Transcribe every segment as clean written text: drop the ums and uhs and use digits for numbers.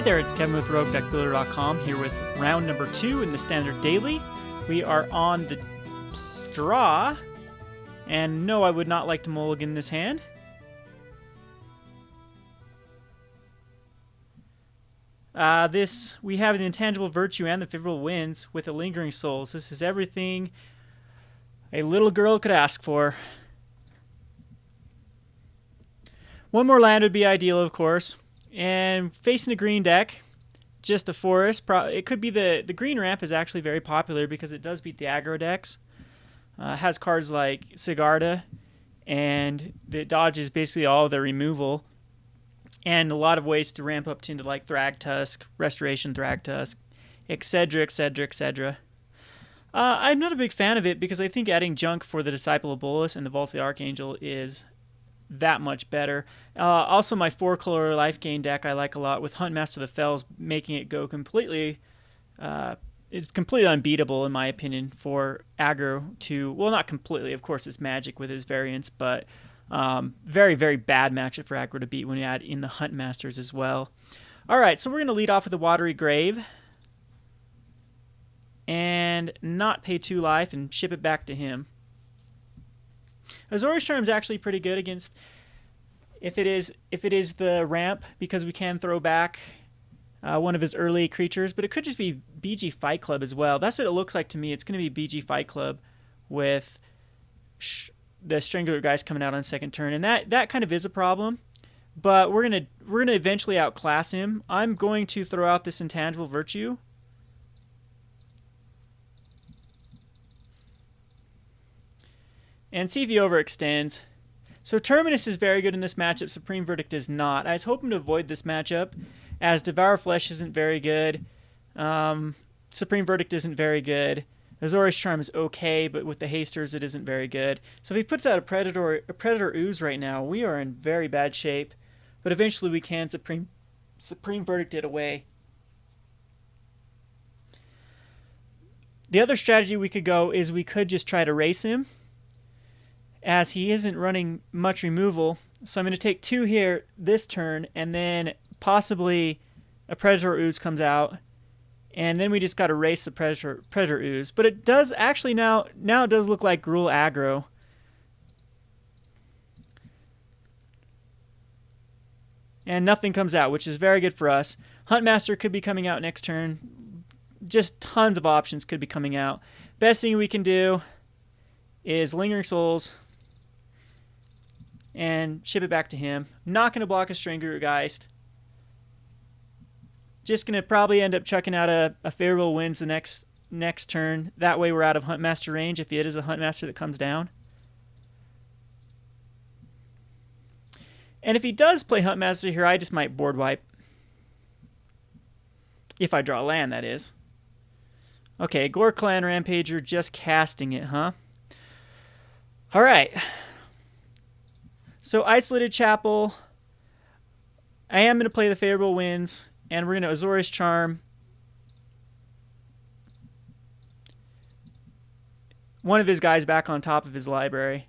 there, it's Kevin with Roguedeckbuilder.com here with round number 2 in the Standard Daily. We are on the draw, and no, I would not like to mulligan this hand. We have the Intangible Virtue and the Favorable Winds with the Lingering Souls. This is everything a little girl could ask for. One more land would be ideal, of course. And facing a green deck, just a forest. It could be the green ramp is actually very popular because it does beat the aggro decks. It has cards like Sigarda, and it dodges basically all of the removal. And a lot of ways to ramp up into like Thragtusk, Restoration Thragtusk, etc., etc., etc. I'm not a big fan of it because I think adding junk for the Disciple of Bolas and the Vault of the Archangel is that much better. Also, my 4-color life gain deck I like a lot with Huntmaster of the Fells, making it go completely is completely unbeatable in my opinion for aggro to, well, not completely, of course it's magic with his variants, but very, very bad matchup for aggro to beat when you add in the Huntmasters as well. Alright, so we're going to lead off with the Watery Grave and not pay 2 life and ship it back to him. Azorius Charm is actually pretty good against if it is the ramp, because we can throw back one of his early creatures, but it could just be BG Fight Club as well. That's what it looks like to me. It's going to be BG Fight Club with the Strangler guys coming out on second turn, and that kind of is a problem. But we're gonna eventually outclass him. I'm going to throw out this Intangible Virtue. And see if he overextends. So Terminus is very good in this matchup. Supreme Verdict is not. I was hoping to avoid this matchup, as Devour Flesh isn't very good. Supreme Verdict isn't very good. Azorius Charm is okay, but with the Hasters it isn't very good. So if he puts out a Predator Ooze right now, we are in very bad shape. But eventually we can Supreme Verdict it away. The other strategy we could go is we could just try to race him, as he isn't running much removal. So I'm going to take 2 here this turn, and then possibly a Predator Ooze comes out, and then we just got to race the Predator Ooze. But it does actually now it does look like Gruul aggro. And nothing comes out, which is very good for us. Huntmaster could be coming out next turn. Just tons of options could be coming out. Best thing we can do is Lingering Souls and ship it back to him. Not going to block a Stranglergeist. Just going to probably end up chucking out a Favorable Winds the next turn. That way we're out of Huntmaster range if it is a Huntmaster that comes down. And if he does play Huntmaster here, I just might board wipe. If I draw land, that is. Okay, Gore Clan Rampager just casting it, huh? Alright. So Isolated Chapel. I am going to play the Favorable Winds, and we're going to Azorius Charm one of his guys back on top of his library.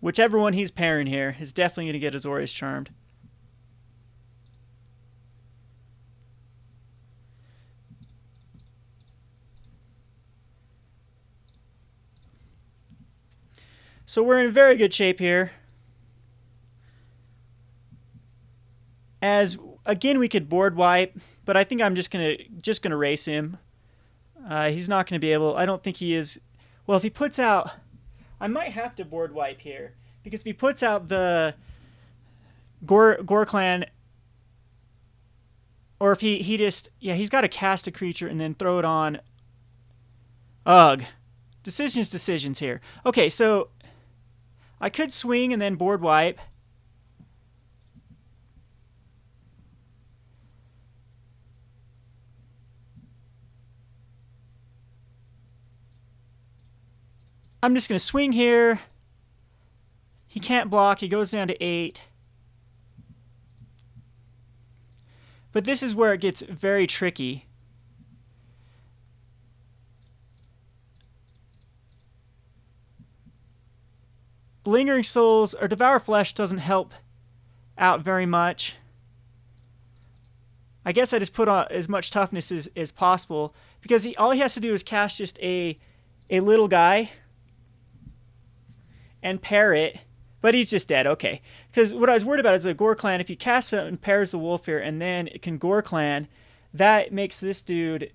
Whichever one he's pairing here is definitely going to get Azorius Charmed. So we're in very good shape here. As again, we could board wipe, but I think I'm just gonna race him. He's not going to be able. I don't think he is. Well, if he puts out, I might have to board wipe here, because if he puts out the Gore Clan, or if he just, yeah, he's got to cast a creature and then throw it on. Ugh. Decisions here. Okay, so I could swing and then board wipe. I'm just going to swing here. He can't block. He goes down to 8. But this is where it gets very tricky. Lingering Souls or Devour Flesh doesn't help out very much. I guess I just put on as much toughness as possible, because all he has to do is cast just a little guy and pair it, but he's just dead. Okay, because what I was worried about is a Gore Clan. If you cast it and pairs the Wolf here and then it can Gore Clan, that makes this dude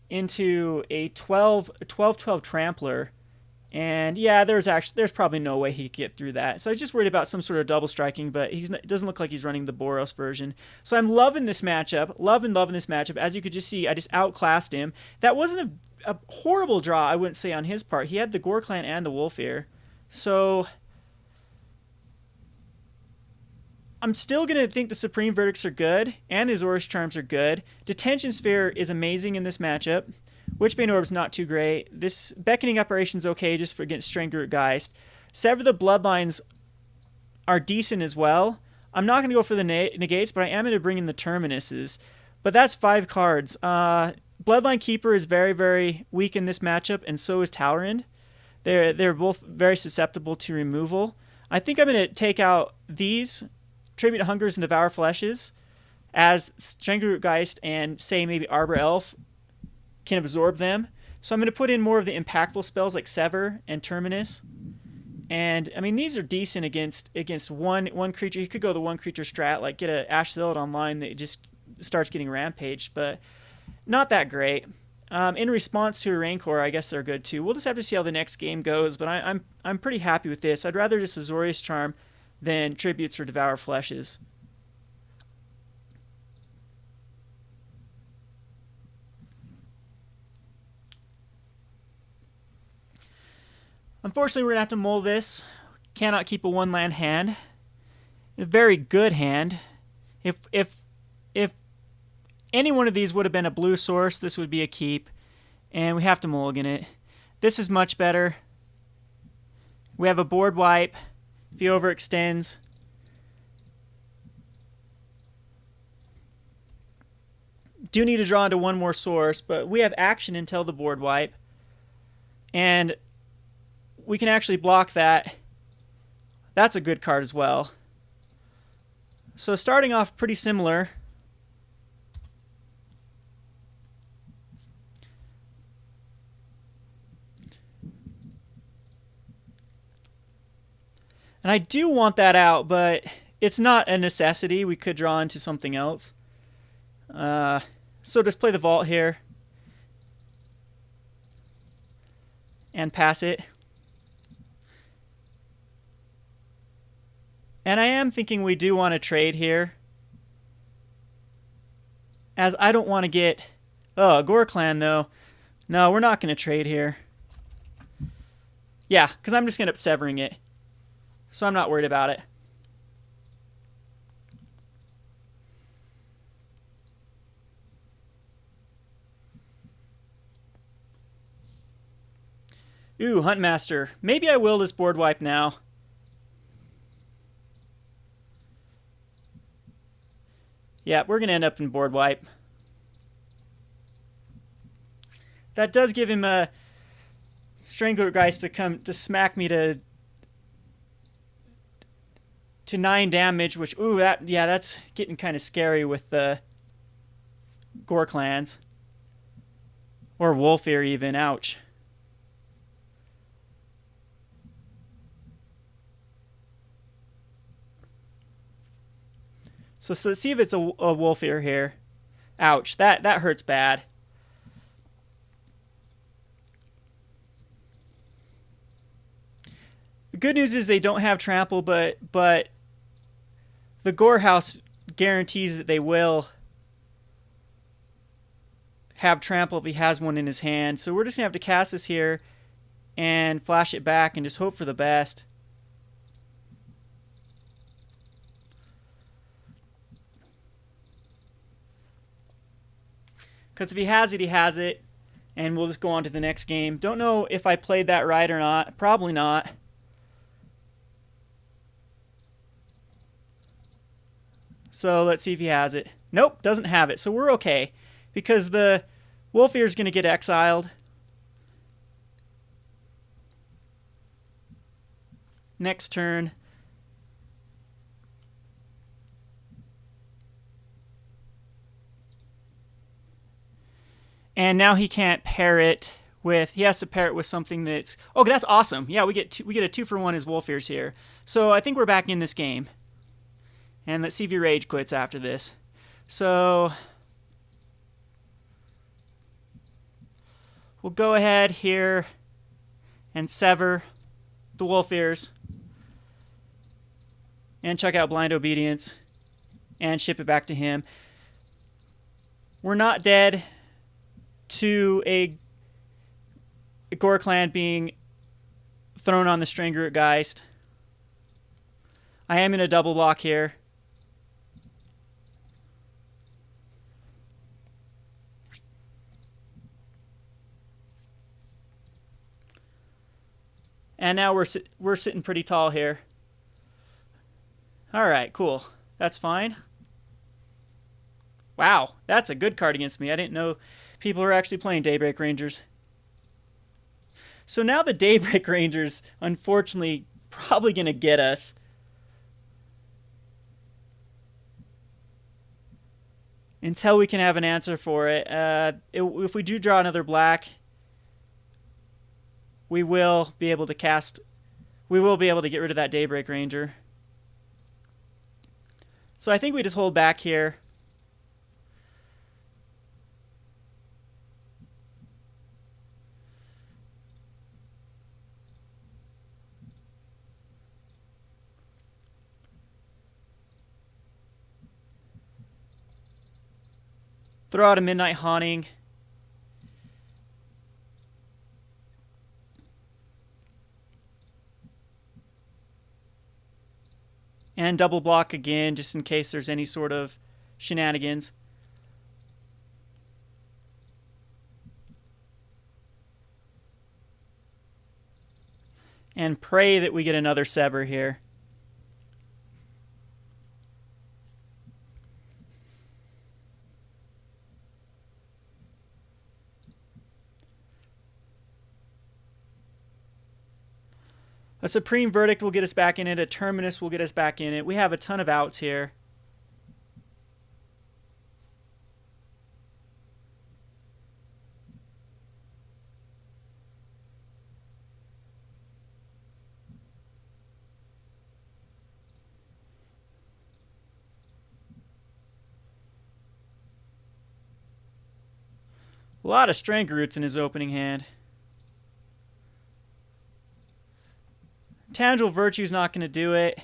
into a 12/12 Trampler. And yeah, there's probably no way he could get through that. So I was just worried about some sort of double striking, but it doesn't look like he's running the Boros version. So I'm loving this matchup, loving this matchup. As you could just see, I just outclassed him. That wasn't a horrible draw, I wouldn't say, on his part. He had the Gore Clan and the Wolf here. So I'm still going to think the Supreme Verdicts are good, and the Azorius Charms are good. Detention Sphere is amazing in this matchup. Witchbane Orb's not too great. This Beckoning Apparition's okay just for against Strangerroot Geist. Sever the Bloodlines are decent as well. I'm not going to go for the negates, but I am going to bring in the Terminuses. But that's 5 cards. Bloodline Keeper is very, very weak in this matchup, and so is Talrand. They're both very susceptible to removal. I think I'm going to take out these Tribute Hungers and Devour Fleshes, as Strangerroot Geist and, say, maybe Arbor Elf can absorb them. So I'm going to put in more of the impactful spells like Sever and Terminus. And I mean, these are decent against one creature. You could go the one creature strat, like get a Ash Zealot online that just starts getting rampaged, but not that great. In response to a Rancor, I guess they're good too. We'll just have to see how the next game goes, but I'm pretty happy with this. I'd rather just Azorius Charm than Tributes or Devour Fleshes. Unfortunately, we're going to have to mull this. Cannot keep a 1-land hand. A very good hand. If any one of these would have been a blue source, this would be a keep. And we have to mulligan it. This is much better. We have a board wipe. If he overextends. Do need to draw into one more source, but we have action until the board wipe. And we can actually block that. That's a good card as well. So starting off pretty similar. And I do want that out, but it's not a necessity. We could draw into something else. So just play the Vault here. And pass it. And I am thinking we do want to trade here, as I don't want to get... Oh, Gore Clan, though. No, we're not going to trade here. Yeah, because I'm just going to end up severing it. So I'm not worried about it. Ooh, Huntmaster. Maybe I will this board wipe now. Yeah, we're going to end up in board wipe. That does give him a Strangler Geist to come to smack me to 9 damage, which, ooh, that's getting kind of scary with the Gore Clans. Or Wolfear even, ouch. So let's see if it's a Wolfear here. Ouch, that hurts bad. The good news is they don't have trample, but the Gore House guarantees that they will have trample if he has one in his hand. So we're just going to have to cast this here and flash it back and just hope for the best. Because if he has it, he has it. And we'll just go on to the next game. Don't know if I played that right or not. Probably not. So let's see if he has it. Nope, doesn't have it. So we're okay. Because the Wolfear is going to get exiled. next turn. And now he can't pair it with, he has to pair it with something that's, oh, that's awesome. Yeah, we get a 2-for-1 as Wolf Ears here. So I think we're back in this game. And let's see if he rage quits after this. So we'll go ahead here and sever the Wolf Ears and check out Blind Obedience and ship it back to him. We're not dead to a Gore Clan being thrown on the Strangroot Geist. I am in a double block here. And now we're sitting pretty tall here. All right, cool. That's fine. Wow, that's a good card against me. I didn't know people were actually playing Daybreak Rangers. So now the Daybreak Rangers, unfortunately, probably going to get us. Until we can have an answer for it. If we do draw another black, we will be able to cast... We will be able to get rid of that Daybreak Ranger. So I think we just hold back here. Throw out a Midnight Haunting. And double block again, just in case there's any sort of shenanigans. And pray that we get another Sever here. A Supreme Verdict will get us back in it. A Terminus will get us back in it. We have a ton of outs here. A lot of Strangroots in his opening hand. Tangible Virtue's not going to do it.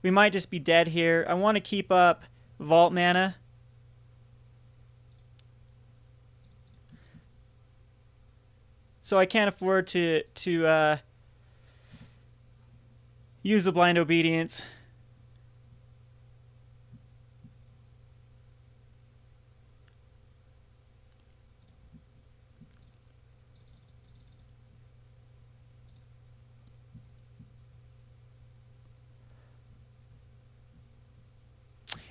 We might just be dead here. I want to keep up Vault mana. So I can't afford to use the Blind Obedience.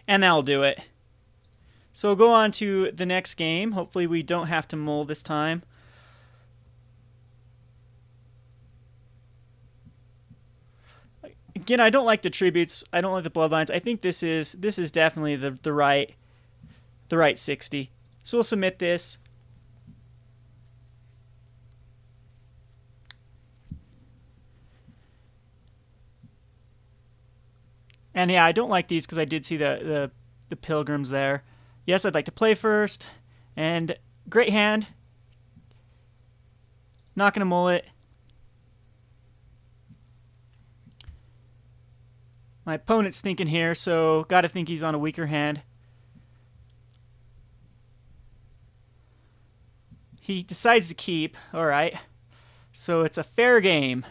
And that'll do it. So we'll go on to the next game. Hopefully we don't have to mull this time. Again, I don't like the tributes. I don't like the bloodlines. I think this is definitely the right 60. So we'll submit this. And yeah, I don't like these because I did see the pilgrims there. Yes, I'd like to play first. And great hand. Not going to mull it. My opponent's thinking here, so got to think he's on a weaker hand. He decides to keep. All right. So it's a fair game.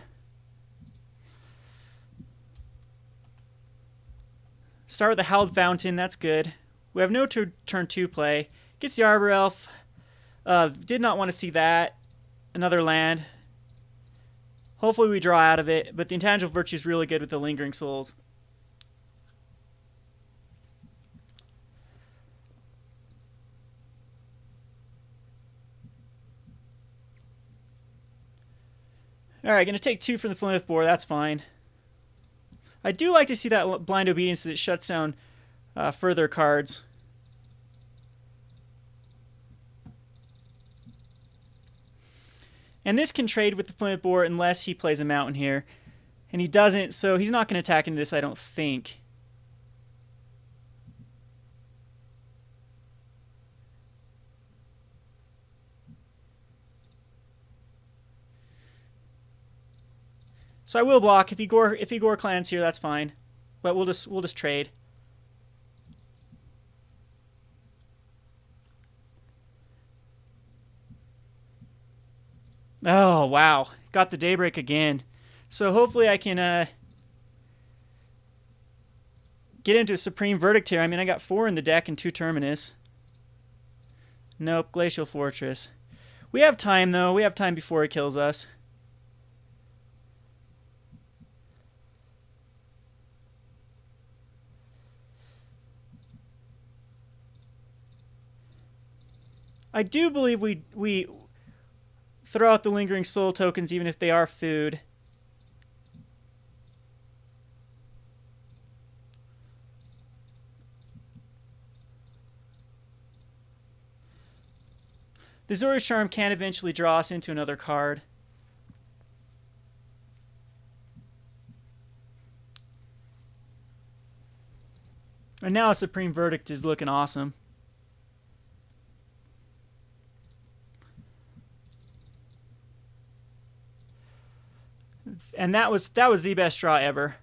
Start with the Howled Fountain. That's good. We have no turn 2 play. Gets the Arbor Elf. Did not want to see that. Another land. Hopefully we draw out of it. But the Intangible Virtue is really good with the Lingering Souls. Alright, going to take 2 from the Flimeth Boar. That's fine. I do like to see that Blind Obedience as it shuts down further cards. And this can trade with the Flimeth Boar unless he plays a mountain here. And he doesn't, so he's not going to attack into this, I don't think. So I will block. If he gore clans here, that's fine. But we'll just trade. Oh, wow. Got the Daybreak again. So hopefully I can get into a Supreme Verdict here. I mean, I got 4 in the deck and 2 Terminus. Nope, Glacial Fortress. We have time, though. We have time before he kills us. I do believe we throw out the Lingering Soul tokens even if they are food. The Azorius Charm can eventually draw us into another card. And now a Supreme Verdict is looking awesome. And that was the best draw ever.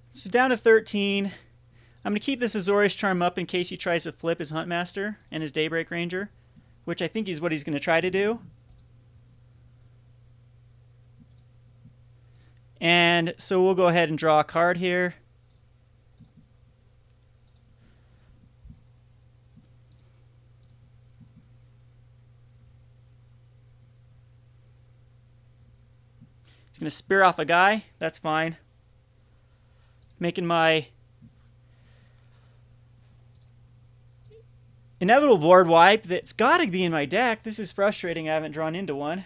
So down to 13. I'm going to keep this Azorius Charm up in case he tries to flip his Huntmaster and his Daybreak Ranger, which I think is what he's going to try to do. And so we'll go ahead and draw a card here. He's going to spear off a guy. That's fine. Making my inevitable board wipe that's got to be in my deck. This is frustrating. I haven't drawn into one.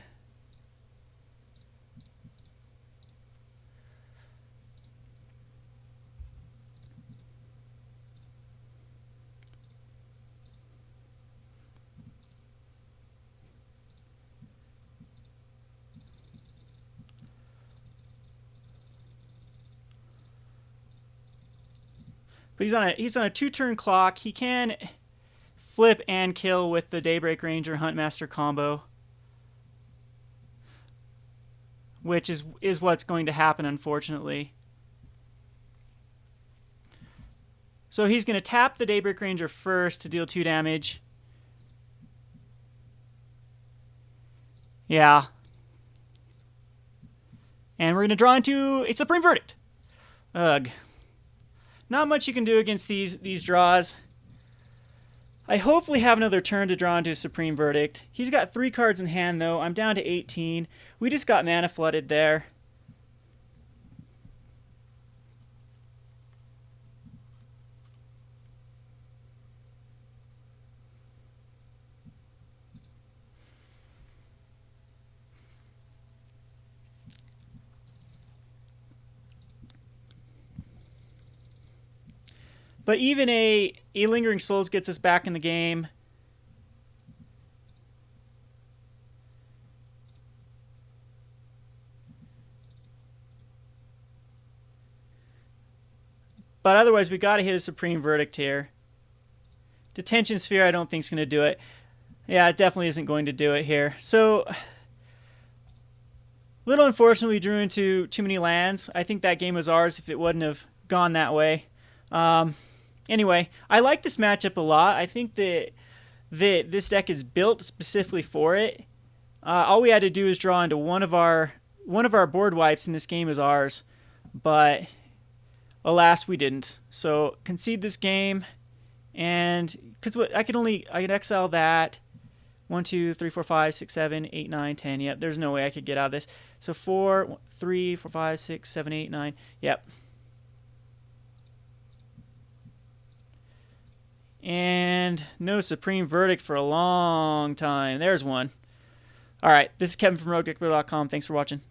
But he's on a 2-turn clock. He can flip and kill with the Daybreak Ranger Huntmaster combo, which is what's going to happen, unfortunately. So he's going to tap the Daybreak Ranger first to deal 2 damage. Yeah. And we're going to draw into a Supreme Verdict. Ugh. Not much you can do against these draws. I hopefully have another turn to draw into a Supreme Verdict. He's got 3 cards in hand, though. I'm down to 18. We just got mana flooded there. But even a Lingering Souls gets us back in the game. But otherwise, we got to hit a Supreme Verdict here. Detention Sphere, I don't think is going to do it. Yeah, it definitely isn't going to do it here. So, little unfortunate we drew into too many lands. I think that game was ours if it wouldn't have gone that way. Anyway, I like this matchup a lot. I think that this deck is built specifically for it. All we had to do is draw into one of our board wipes, and this game is ours. But alas, we didn't. So concede this game, And because I can exile that 1, 2, 3, 4, 5, 6, 7, 8, 9, 10. Yep, there's no way I could get out of this. So 4, 3, 4, 5, 6, 7, 8, 9. Yep. And no supreme verdict for a long time. There's one. All right, this is Kevin from Roguedeckbuilder.com. Thanks for watching.